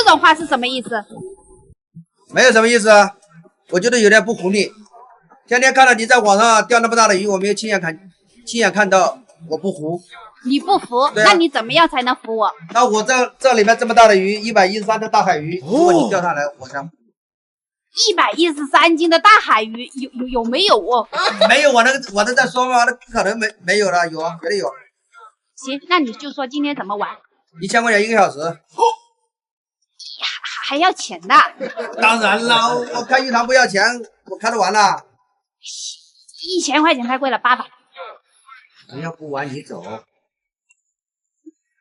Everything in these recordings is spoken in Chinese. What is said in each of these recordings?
种话是什么意思？没有什么意思啊，我觉得有点不服你。天天看到你在网上钓那么大的鱼，我没有亲眼看到，我不服。你不服，啊、那你怎么样才能服我？那我这里面这么大的鱼，113的大海鱼，如果你钓上来，我才113斤的大海鱼有没有哦？没有，我都在说嘛，那不可能没有了，有啊，绝对有。行，那你就说今天怎么玩？1000块钱1个小时。还要钱的？当然了，我开鱼塘不要钱，我开得完了。1000块钱太贵了，800。你要不玩你走。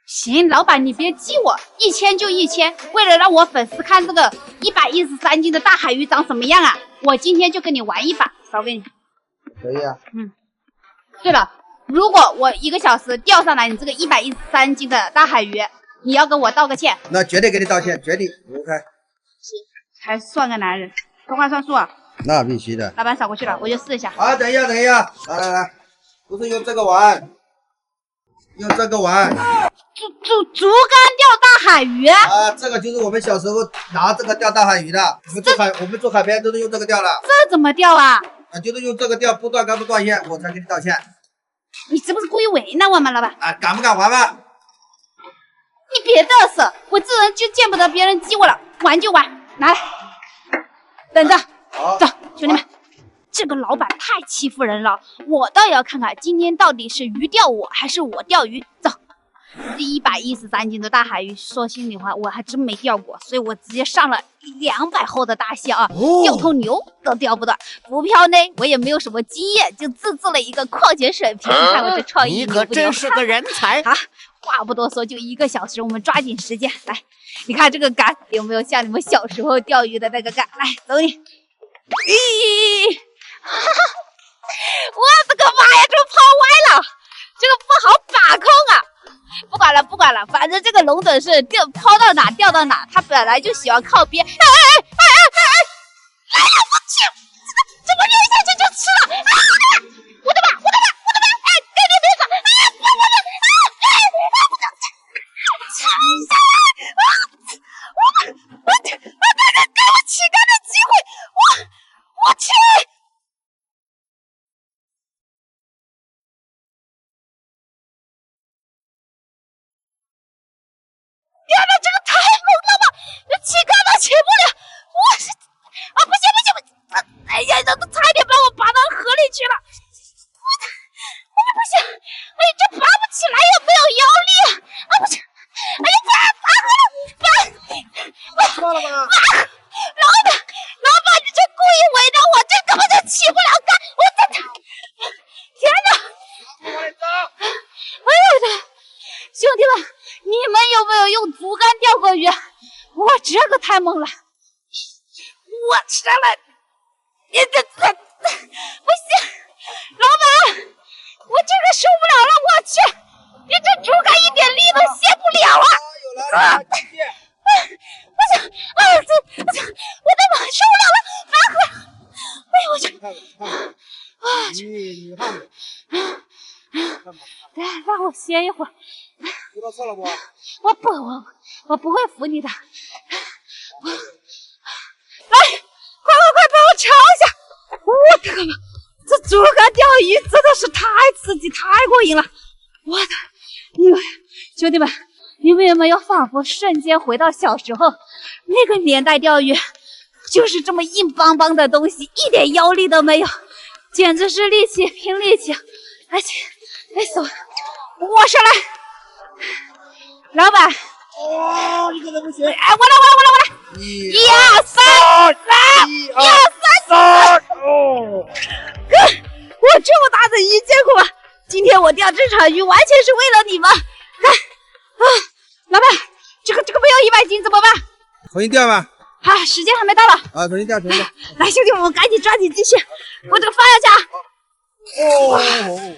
行，老板你别激我，1000就1000。为了让我粉丝看这个113斤的大海鱼长什么样啊，我今天就跟你玩一把，少给你。可以啊。对了，如果我1个小时钓上来你这个113斤的大海鱼，你要跟我道个歉。那绝对给你道歉，绝对不开。行，还算个男人，说话算数啊。那必须的。老板扫过去了，我就试一下。啊，等一下，来，不是用这个玩，用这个玩。竹竿钓大海鱼啊，这个就是我们小时候拿这个钓大海鱼的。我们做海边都是用这个钓的。这怎么钓啊？啊，就是用这个钓，不断竿不断线，我才给你道歉。你这不是故意为难我吗，老板？啊，敢不敢玩吧？你别嘚瑟，我这人就见不得别人激我了，玩就玩，拿来，等着。走，兄弟们，这个老板太欺负人了，我倒要看看今天到底是鱼钓我还是我钓鱼。走，这113斤的大海鱼，说心里话我还真没钓过，所以我直接上了200后的大线啊，钓头牛都钓不到。浮漂呢，我也没有什么经验，就自制了一个矿泉水瓶，看我这创意你可真是个人才啊！话不多说，就1个小时，我们抓紧时间来。你看这个竿有没有像你们小时候钓鱼的那个竿？来，走你！咦，我的个妈呀，这抛歪了，这个不好把控啊！不管了，反正这个龙趸是抛到哪钓到哪，它本来就喜欢靠边。来呀，我去，怎么溜下去就吃了？我的妈！哎，给你别走！哎呀，给我起竿的机会，我去！天哪，这个太猛了吧！起竿都起不了，我是不行！哎呀，这都差点把我拔到河里去了！不行！哎，这拔不起来，也没有腰力啊！不行！哎呀，拔河了！错了吗？老板，你这故意为难我，这根本就起不了竿！天哪！哎呀的，兄弟们，你们有没有用竹竿钓过鱼？我这个太猛了！我上来，你这不行，老板，我这个受不了了！我去，你这竹竿一点力都卸不了啊！不行，我的妈，受不了了，拔河！哎呦我去！你看，对，让我歇一会儿。知道错了不？我不会服你的。来，快帮我瞧一下！我的个妈，这竹竿钓鱼真的是太刺激、太过瘾了！我的，兄弟们，你们有没有仿佛瞬间回到小时候那个年代钓鱼？就是这么硬邦邦的东西，一点腰力都没有，简直是力气拼力气，而且手握上来，老板。哦，你可能不行！哎，我来！1、2、3，哦！我这么大的鱼，结果今天我钓这场鱼完全是为了你们。看啊，老板，这个没有100斤怎么办？重新钓吧。啊，时间还没到了。啊，重新钓。来，兄弟们，我们赶紧抓紧继续，我这个放下去啊！哦，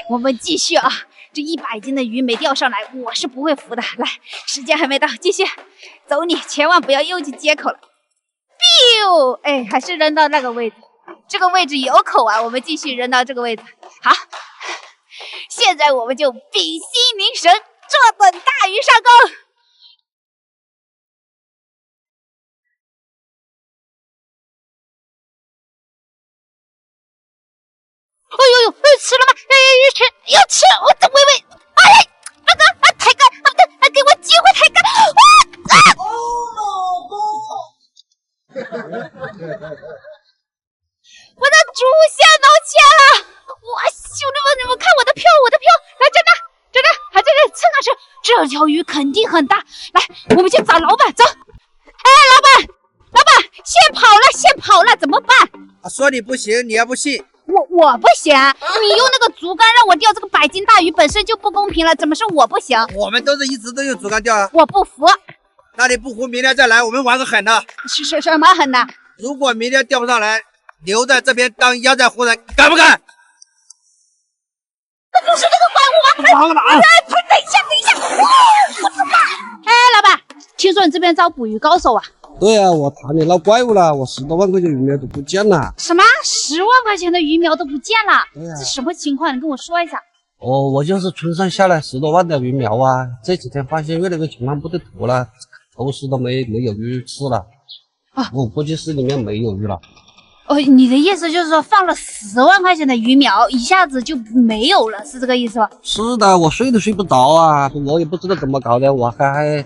我们继续啊！这100斤的鱼没钓上来，我是不会服的。来，时间还没到，继续走你，千万不要又去接口了。biu， 哎，还是扔到那个位置，这个位置有口啊，我们继续扔到这个位置。好，现在我们就屏息凝神，坐等大鱼上钩。我这微微，哎，那个抬杆，不对，给我机会抬杆，我的主线都切了！哇，兄弟们，你们看我的票，来这呢，还在这蹭上去，这条鱼肯定很大。来，我们去找老板，走。哎，老板，先跑了，怎么办？说你不行，你还不信？我不行，你用那个竹竿让我钓这个100斤大鱼，本身就不公平了，怎么是我不行？我们都是一直都用竹竿钓啊。我不服。那你不服，明天再来，我们玩个狠的。是什么狠的？如果明天钓不上来，留在这边当压寨湖人，敢不敢？那不是那个怪物吗？忙了啊！等一下，我怎么办？哎，老板，听说你这边招捕鱼高手啊？对啊，我谈你闹怪物了，我10多万块钱鱼苗都不见了。什么？10万块钱的鱼苗都不见了？对啊，这什么情况？你跟我说一下。哦，我就是村上下来10多万的鱼苗啊，这几天发现越来越情况不对头了，投食都没有鱼吃了。啊，我估计是里面没有鱼了。哦，你的意思就是说放了10万块钱的鱼苗，一下子就没有了，是这个意思吧？是的，我睡都睡不着啊，我也不知道怎么搞的，我还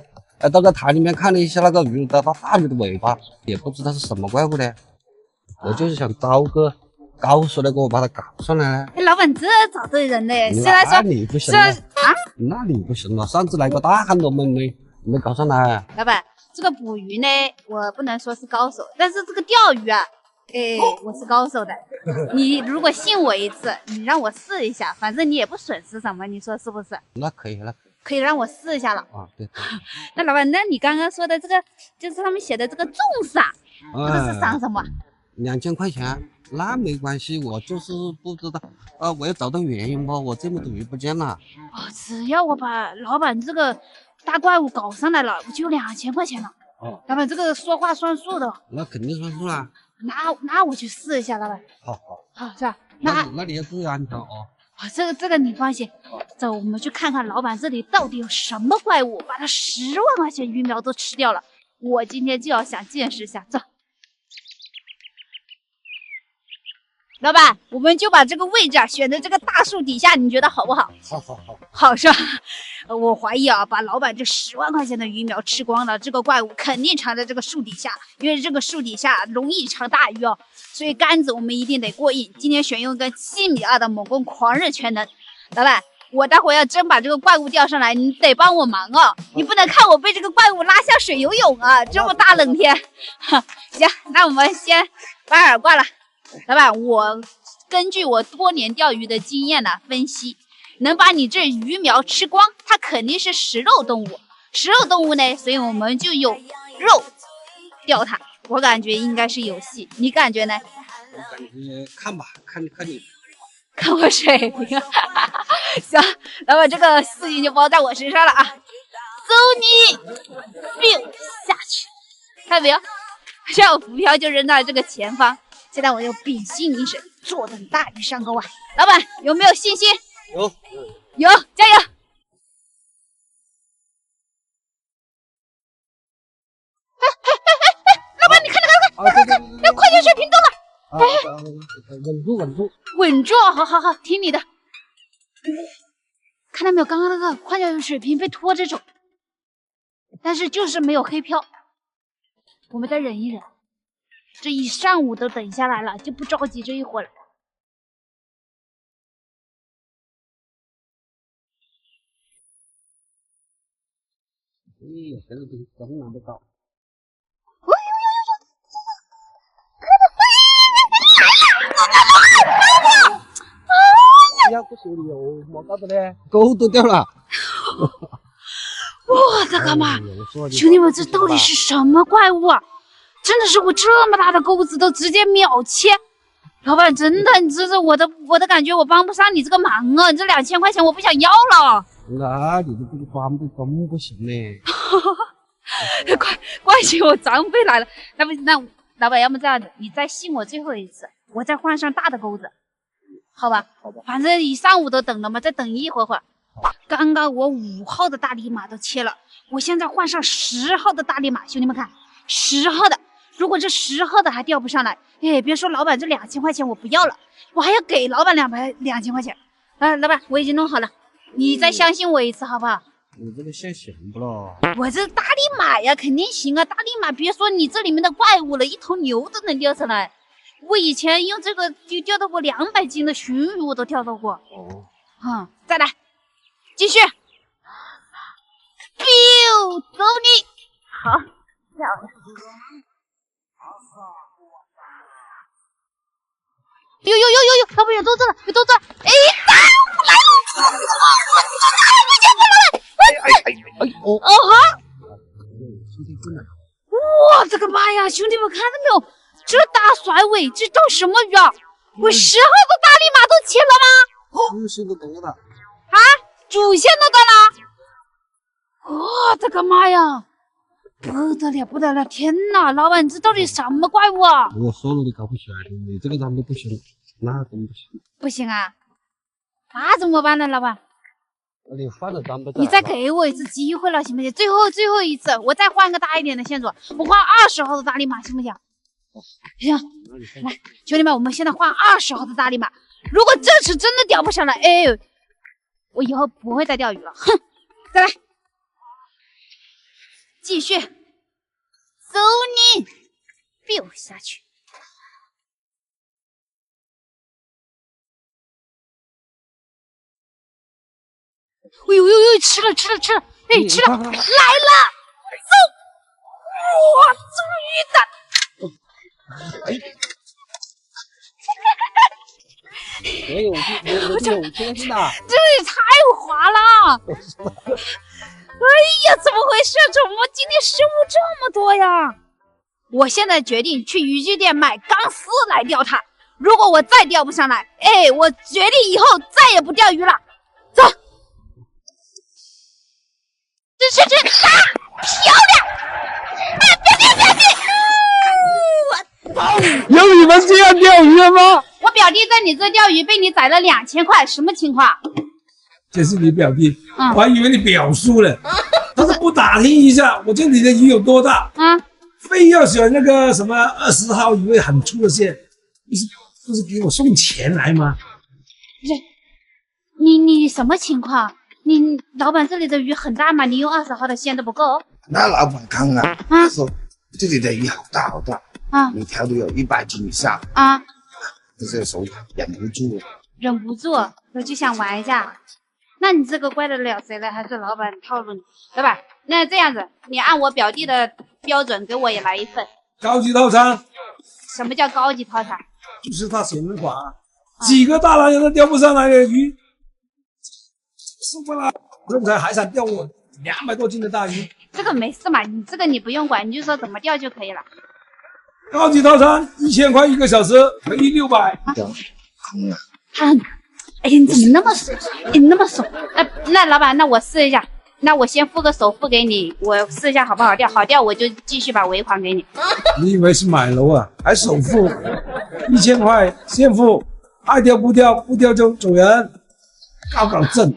到个潭里面看了一下那个鱼的大鱼的尾巴，也不知道是什么怪物呢。我就是想招个高手来给我把它搞上来呢。哎，老板这找对人了，虽然说那你不行了啊，那你不行了，上次来个大汉都没搞上来。老板，这个捕鱼呢，我不能说是高手，但是这个钓鱼啊，我是高手的。你如果信我一次，你让我试一下，反正你也不损失什么，你说是不是？那可以了。可以让我试一下了啊，对。那老板，那你刚刚说的这个，就是上面写的这个重赏，这个是赏什么？2000块钱，那没关系，我就是不知道，我要找到原因吧，我这么多鱼不见了。哦，只要我把老板这个大怪物搞上来了，我就有2000块钱了。哦，老板这个说话算数的。那肯定算数啦。那我去试一下，老板。好，是吧？那你要注意安全哦。这个你放心。走，我们去看看老板这里到底有什么怪物，把他10万块钱鱼苗都吃掉了。我今天就要想见识一下，走。老板，我们就把这个位置选在这个大树底下，你觉得好不好？好是吧？我怀疑把老板这10万块钱的鱼苗吃光了，这个怪物肯定藏在这个树底下，因为这个树底下容易藏大鱼哦，所以杆子我们一定得过硬。今天选用一个7.2米的猛攻狂热全能。老板，我待会要真把这个怪物钓上来，你得帮我忙哦，你不能看我被这个怪物拉下水游泳啊！这么大冷天，行，那我们先把饵挂了。老板，我根据我多年钓鱼的经验分析，能把你这鱼苗吃光，它肯定是食肉动物。食肉动物呢，所以我们就用肉钓它。我感觉应该是有戏，你感觉呢？我感觉看吧，看你，看我水平。行，老板，这个事情就包在我身上了啊！走你，biu下去，看到没有？这样浮漂就扔到了这个前方。现在我就屏息凝神，坐等大鱼上钩啊！老板有没有信心？有，加油！老板，你看，要快点水平动了！稳住！好，听你的。看到没有？刚刚那个快点水平被拖着走，但是就是没有黑漂。我们再忍一忍。这一上午都等下来了，就不着急这一会儿了。这个东西真难得搞。要不修理哦，我搞的嘞，钩都掉了。我的个妈！兄弟们，这到底是什么怪物啊？真的是我这么大的钩子都直接秒切，老板真的，你这是我的感觉，我帮不上你这个忙啊！你这2000块钱我不想要了。那你的这个装备真不行嘞！关系我装备来了，那老板，要么这样子，你再信我最后一次，我再换上大的钩子，好吧？反正一上午都等了嘛，再等一会儿。刚刚我5号的大力马都切了，我现在换上10号的大力马，兄弟们看，10号的。如果这10号的还钓不上来，别说老板这2000块钱我不要了，我还要给老板2000块钱。老板，我已经弄好了，你再相信我一次好不好？你这个先行不咯？我这大力马呀，肯定行啊！大力马，别说你这里面的怪物了，一头牛都能钓上来。我以前用这个就钓到过200斤的鲟鱼，我都钓到过。哦，再来，继续。biu， 走你！好，漂亮。有，老板有动作了，有动作了！哎，打来了！哦哈！哇，这个妈呀，兄弟们看到没有？这大甩尾，这叫什么鱼啊？我10号的大力马都切了吗？主线都多了。啊，主线都断了！哇，这个妈呀，不得了！天哪，老板，这到底什么怪物啊？我说了你搞不起来的，你这个咱们不行，那怎么不行？不行啊，那怎么办呢，老板？那你换了咱们你再给我一次机会了，行不行？最后一次，我再换个大一点的线索，我换20号的大力马，行不行？行，来，兄弟们，我们现在换20号的大力马。如果这次真的钓不上来，哎，我以后不会再钓鱼了。哼，再来，继续，走你，biu下去。哎呦，吃了，哎，吃了，来了，走！哇，终于的！我有天性的，这也太滑了！哎呀，怎么回事？怎么今天失误这么多呀？我现在决定去渔具店买钢丝来钓它。如果我再钓不上来，哎，我决定以后再也不钓鱼了。走。这啊，漂亮！有你们这样钓鱼的吗？我表弟在你这钓鱼被你宰了2000块，什么情况？这是你表弟，我还以为你表叔了。他是不打听一下，我这里的鱼有多大？非要选那个什么20号鱼很粗的线，不是给我送钱来吗？你什么情况？你老板这里的鱼很大吗？你用20号的线都不够？那老板看啊，他说这里的鱼好大好大啊，每条都有100斤以上啊，这个时候忍不住，我就想玩一下。那你这个怪得了谁了？还是老板套路你？老板，那这样子，你按我表弟的标准给我也来一份高级套餐。什么叫高级套餐？就是他写的话，几个大男人都钓不上来的鱼，受不了，刚才还想钓我200多斤的大鱼。这个没事嘛，你这个你不用管，你就说怎么钓就可以了。高级套餐1000块1个小时，赔600。哎呀，你怎么那么怂？你那么怂？那老板，那我试一下，那我先付个首付给你，我试一下好不好钓？好钓我就继续把尾款给你。你以为是买楼啊？还首付1000块现付，爱钓不钓，不钓就走人，搞正。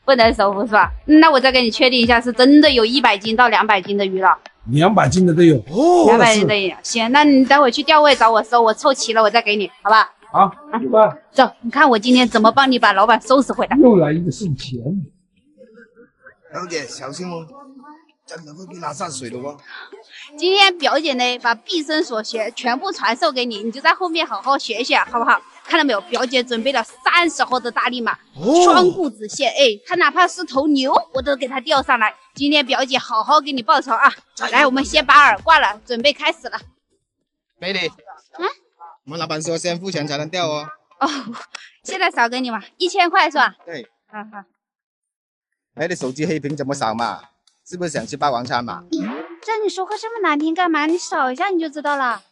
不能首付是吧？那我再给你确定一下，是真的有100斤到200斤的鱼了。200斤的都有，200斤的也有。行，那你待会去钓位找我收，我凑齐了我再给你，好吧？好，去吧。走，你看我今天怎么帮你把老板收拾回来。又来一个送钱。表姐小心哦，真的会被拉上水的哦。今天表姐呢，把毕生所学全部传授给你，你就在后面好好学学，好不好？看到没有，表姐准备了30号的大力马，双固子线，哎，它哪怕是头牛，我都给它钓上来。今天表姐好好给你报仇啊！来，我们先把饵挂了，准备开始了。美女，我们老板说先付钱才能钓哦。哦，现在少给你嘛，1000块是吧？对。好。哎，你手机黑屏怎么扫嘛？是不是想吃霸王餐嘛？这你说话这么难听干嘛？你扫一下你就知道了。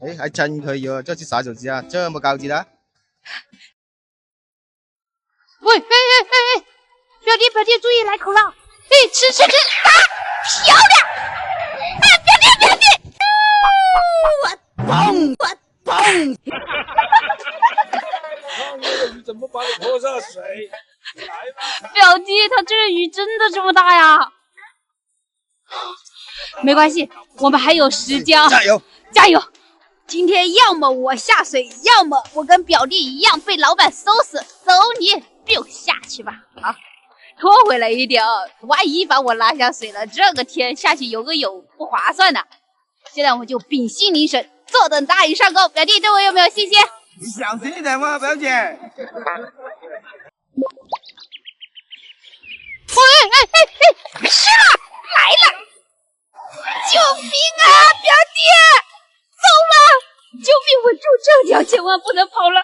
哎，还真可以哦，这是啥手机啊？这么高级的？喂，表弟注意来口了！哎，吃，啊，漂亮！啊，表弟！砰！你怎么把你拖下水？表弟，他这鱼真的这么大呀？没关系，我们还有时间。加油！今天要么我下水，要么我跟表弟一样被老板收拾。走你！ biu 下去吧。好，拖回来一点，万一把我拉下水了，这个天下去游个泳不划算的。现在我们就屏息凝神，坐等大鱼上钩。表弟对我有没有信心？你小心一点嘛，表姐。是了，来了！救命啊，表弟！走了！救命！稳住这条，千万不能跑了！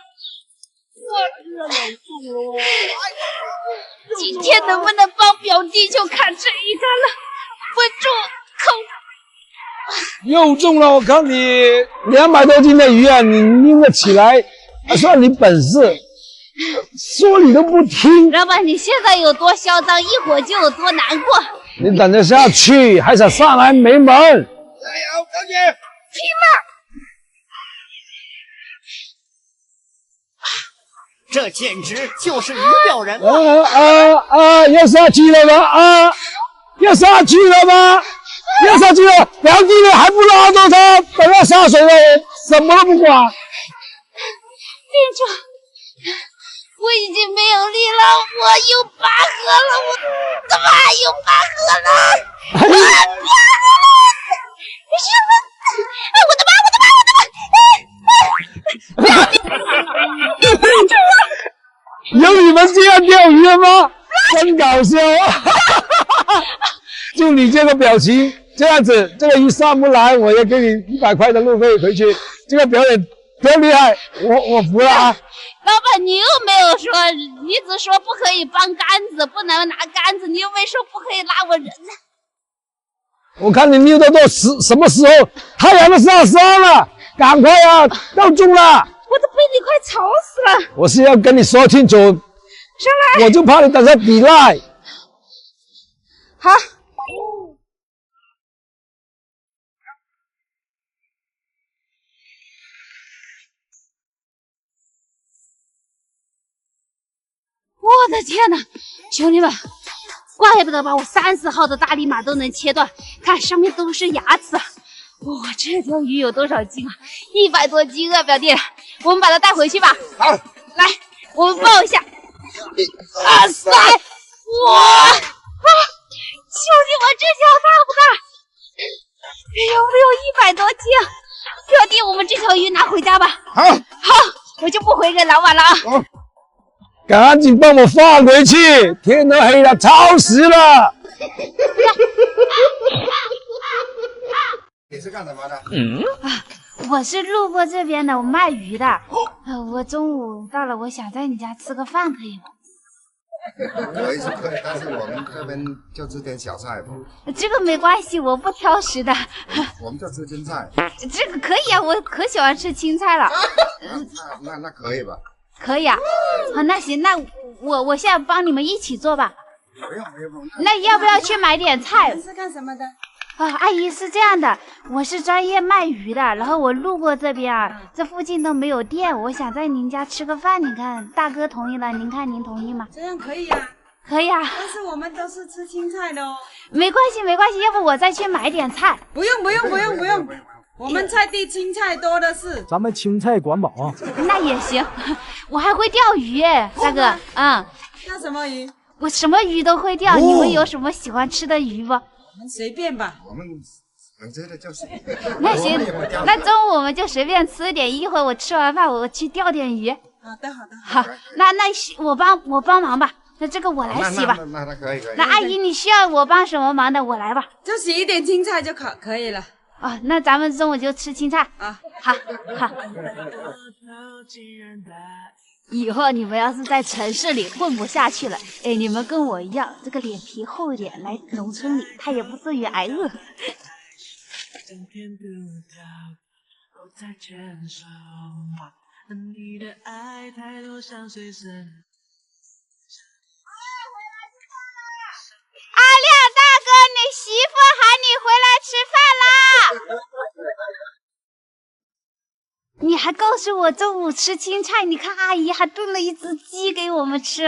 今天能不能帮表弟就看这一单了。稳住，又中了！我看你200多斤的鱼啊，你拎得起来，还算你本事。说你都不听。老板，你现在有多嚣张，一会儿就有多难过。你等着下去，还想上来没门！加油，表姐！拼了！这简直就是鱼表人要下去了吗？要下去了吗？要下去了！表弟呢还不拉住他，等他下水了，什么都不管。店长，我已经没有力了，我有拔河了，我怎么还有拔河了？拔河了！什么？我的妈！有你们这样钓鱼的吗？真搞笑啊！就你这个表情，这样子，这个鱼上不来，我也给你100块的路费回去。这个表演多厉害，我服了啊！老板，你又没有说，你只说不可以搬杆子，不能拿杆子，你又没说不可以拉我人呢。我看你溜得多什么时候？太阳都下山了，赶快啊，够重了！我都被你快吵死了。我是要跟你说清楚，上来！我就怕你等下抵赖。好。我的天哪，兄弟们，怪不得把我30号的大力马都能切断，看上面都是牙齿啊！哇，这条鱼有多少斤啊？100多斤啊，表弟，我们把它带回去吧。好，来，我们抱一下。哇塞，哇！兄弟们，这条大不大？有没有100多斤？表弟，我们这条鱼拿回家吧。好，我就不回给老板了啊。赶紧帮我放回去，天都黑了，吵死了！你是干什么的？我是路过这边的，我卖鱼的。我中午到了，我想在你家吃个饭，可以吗？可以是可以，但是我们这边就吃点小菜吧。这个没关系，我不挑食的。我们就吃青菜。这个可以啊，我可喜欢吃青菜了。那可以吧？可以啊，好，那行，那我现在帮你们一起做吧。不用。那要不要去买点菜？你是干什么的？阿姨是这样的，我是专业卖鱼的，然后我路过这边啊，这附近都没有店，我想在您家吃个饭，你看大哥同意了，您看您同意吗？这样可以啊，可以啊，但是我们都是吃青菜的哦。没关系，要不我再去买点菜。不用，我们菜地青菜多的是。咱们青菜管饱啊。那也行，我还会钓鱼耶，大哥，钓什么鱼？我什么鱼都会钓，你们有什么喜欢吃的鱼不？我们随便吧。我们能吃的就是。那行，那中午我们就随便吃一点，一会儿我吃完饭我去钓点鱼。好的。好，那我帮忙吧，那这个我来洗吧。那可以。那阿姨你需要我帮什么忙的，我来吧。就洗一点青菜就可以了。哦，那咱们中午就吃青菜啊。好。以后你们要是在城市里混不下去了，哎，你们跟我一样，这个脸皮厚一点，来农村里，他也不至于挨饿。阿亮大哥，你媳妇喊你回来吃饭啦！你还告诉我中午吃青菜，你看阿姨还炖了一只鸡给我们吃。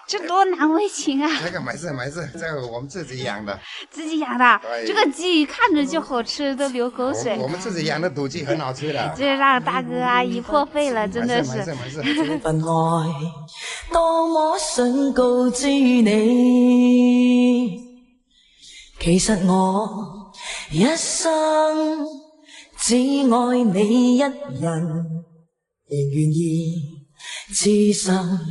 这多难为情啊！这个没事没事，这个我们自己养的。自己养的，这个鸡看着就好吃，都流口水。我们自己养的土鸡很好吃的。这让大哥阿姨破费了，真的是。没事没事没事。份爱，多么想告知你，其实我一生只爱你一人，仍愿意。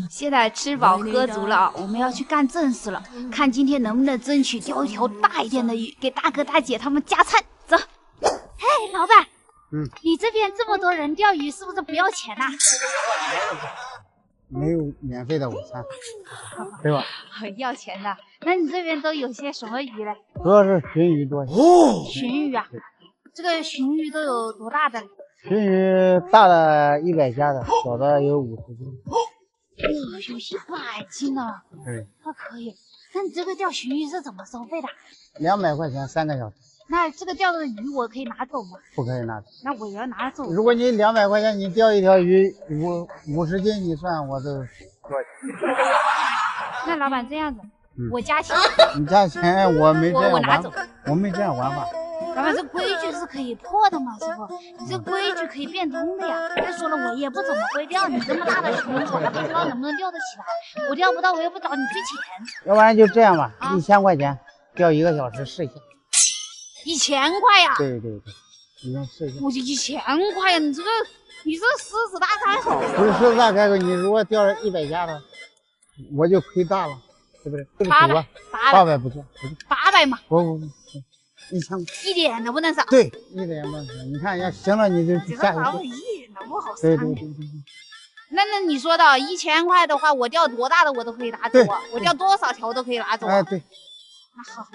现在吃饱喝足了啊，我们要去干正事了，看今天能不能争取钓一条大一点的鱼，给大哥大姐他们加餐。走。嘿，老板，你这边这么多人钓鱼，是不是不要钱呐？没有免费的午餐，对吧？要钱的。那你这边都有些什么鱼嘞？主要是鲟鱼多。鲟鱼啊，这个鲟鱼都有多大的？鲟鱼大的100加的，小的有50斤。有100斤呢。对，那可以。那你这个钓鲟鱼是怎么收费的？200块钱3个小时。那这个钓的鱼我可以拿走吗？不可以拿走。那我也要拿走。如果你200块钱你钓一条鱼50斤，你算我都多少？那老板这样子，我加钱。你加钱我没这样我拿走。我没这样玩法。老板，这规矩是可以破的嘛，师傅？你这规矩可以变通的呀。再说了，我也不怎么会钓，你这么大的鲟鱼，我还不知道能不能钓得起来。我钓不到，我也不找你退钱。要不然就这样吧，1000块钱钓1个小时试一下。1000块呀？对，你先试一下。我就1000块呀，你这狮子大开口。不是狮子大开口，你如果钓了100加的，我就亏大了，对不对？800不算，800嘛。不，1000块，一点都不能少。对，一点不能少。你看，要行了你就下1个亿，那不好对。那你说的1000块的话，我钓多大的我都可以拿走啊？我钓多少条都可以拿走啊？对。那好，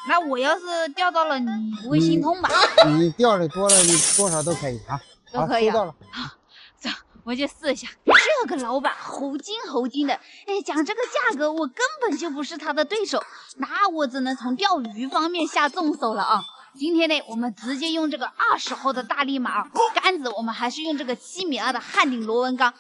那我要是钓到了，你不会心痛吧？你钓的多了，你多少都可以啊。都可以。收到了。好，走，我就试一下。这个老板猴精的，讲这个价格，我根本就不是他的对手，那我只能从钓鱼方面下重手了啊！今天呢，我们直接用这个20号的大力马杆子，我们还是用这个7.2米的汉鼎螺纹钢，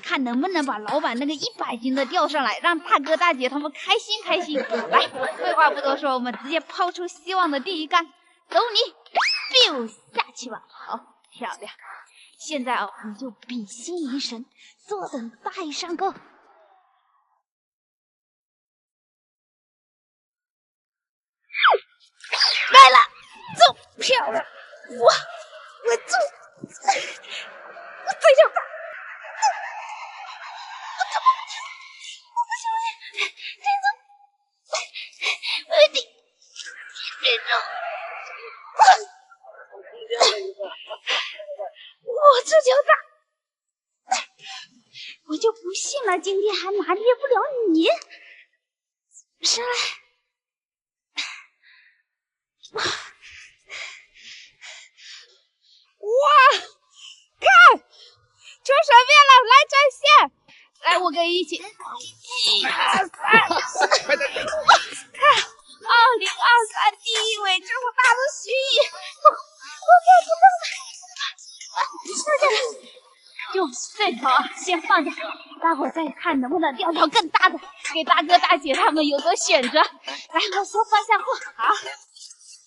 看能不能把老板那个100斤的钓上来，让大哥大姐他们开心。来，废话不多说，我们直接抛出希望的第一杆，走你，biu下去吧，好漂亮。现在我们就屏息凝神，坐等大鱼上钩。来了，走，漂亮！我走，我这条大，我怎么我不小心这种，我这条大，我就不信了，今天还拿捏不了你，上来。哇，看，出手变了，来转线，来，我跟你一起，1、2、3，快点，2023第一尾这么大的鲟鱼，我看不动了，就这条啊，先放下，待会儿再看能不能钓条更大的，给大哥大姐他们有个选择。来，我先放下货，好。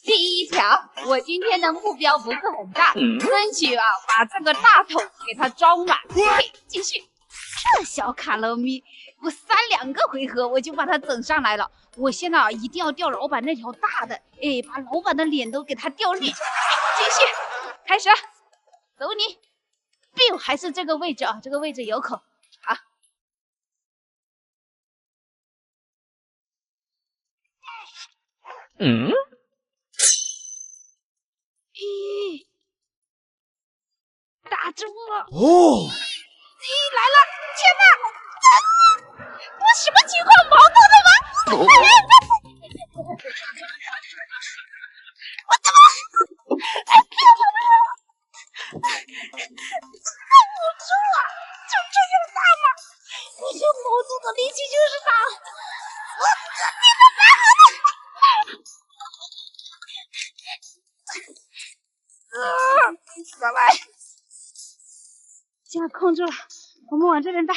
第一条，我今天的目标不是很大，争取把这个大桶给它装满。继续，这小卡路咪，我2个回合我就把它整上来了。我现在一定要钓老板那条大的，把老板的脸都给它钓绿。继续，开始，走你，biu还是这个位置啊，这个位置有口，好。咦，打中了！哦，来了！天哪！我什么情况？毛豆的吗？我怎么？抱不住啊！就这样大吗？你这毛豆的力气就是大！你的大！拜拜，现在控住了，我们往这边带。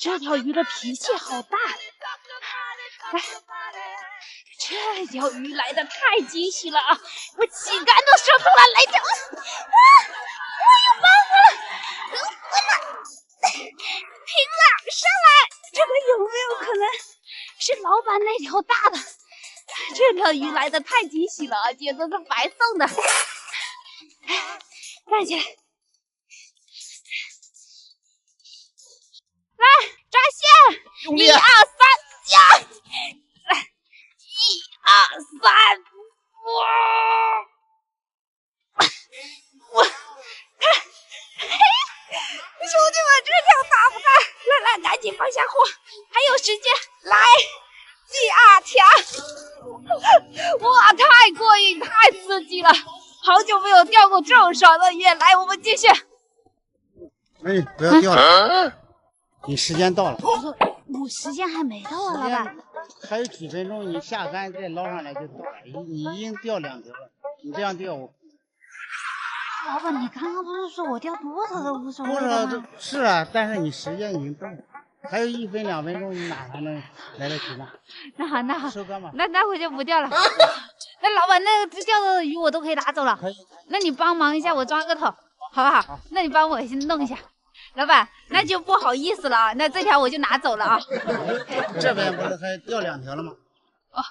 这条鱼的脾气好大。来，这条鱼来的太惊喜了啊！我气干都说出来，来条，我有办法了，拼了，上来！这个有没有可能是老板那条大的？这条鱼来的太惊喜了啊，简直是白送的！站起来，来抓线！1、2、3，呀！来，1、2、3，我看，兄弟们，这条大不大？来，赶紧放下货，还有时间，来，第2条，哇，太过瘾，太刺激了！好久没有钓过这种爽的鱼，来，我们继续。哎，不要钓了，你时间到了。我时间还没到啊，老板。还有几分钟，你下竿再捞上来就到了。你已经钓2条了，你这样钓我。老板，你刚刚不是说我钓多少都无所谓多的吗？少是啊，但是你时间已经到了，还有1分2分钟，你哪还能来得及呢？那好，那好，收竿吧。那我就不钓了。那老板，那个钓的鱼我都可以拿走了。可以。那你帮忙一下，我抓个头，好不好？好，那你帮我先弄一下。老板，那就不好意思了啊，那这条我就拿走了啊。这边不是还钓2条了吗？哦，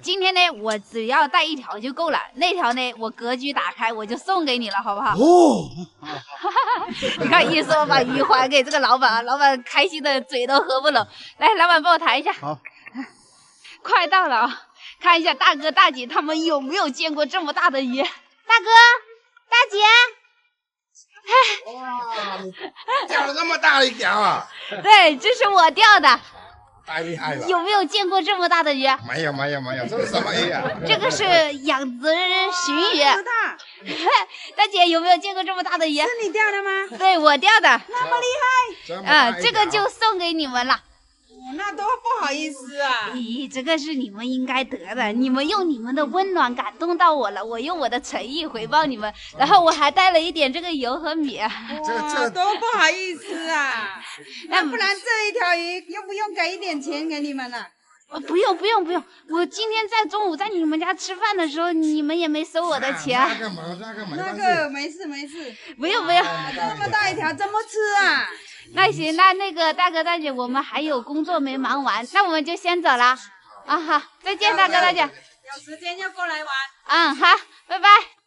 今天呢，我只要带1条就够了，那条呢，我格局打开，我就送给你了，好不好？哦，你看，一说把鱼还给这个老板啊，老板开心的嘴都合不拢。来，老板帮我抬一下。好，快到了啊！看一下大哥大姐他们有没有见过这么大的鱼。大哥，大姐。哇，你钓了这么大一条啊！对，这是我钓的。太厉害了！有没有见过这么大的鱼？没有，这是什么鱼啊？这个是养殖鲟鱼。多大？大姐有没有见过这么大的鱼？是你钓的吗？对，我钓的。那么厉害？这个就送给你们了。哦，那多不好意思啊！咦，这个是你们应该得的，你们用你们的温暖感动到我了，我用我的诚意回报你们，然后我还带了一点这个油和米。这多不好意思啊！那不然这一条鱼用不用给一点钱给你们呢？不用，我今天在中午在你们家吃饭的时候，你们也没收我的钱。那个没事，不用。这么大一条怎么吃啊？那行，那个大哥大姐，我们还有工作没忙完，那我们就先走了。啊，好，再见，大哥大姐。有时间就过来玩。嗯，好，拜拜。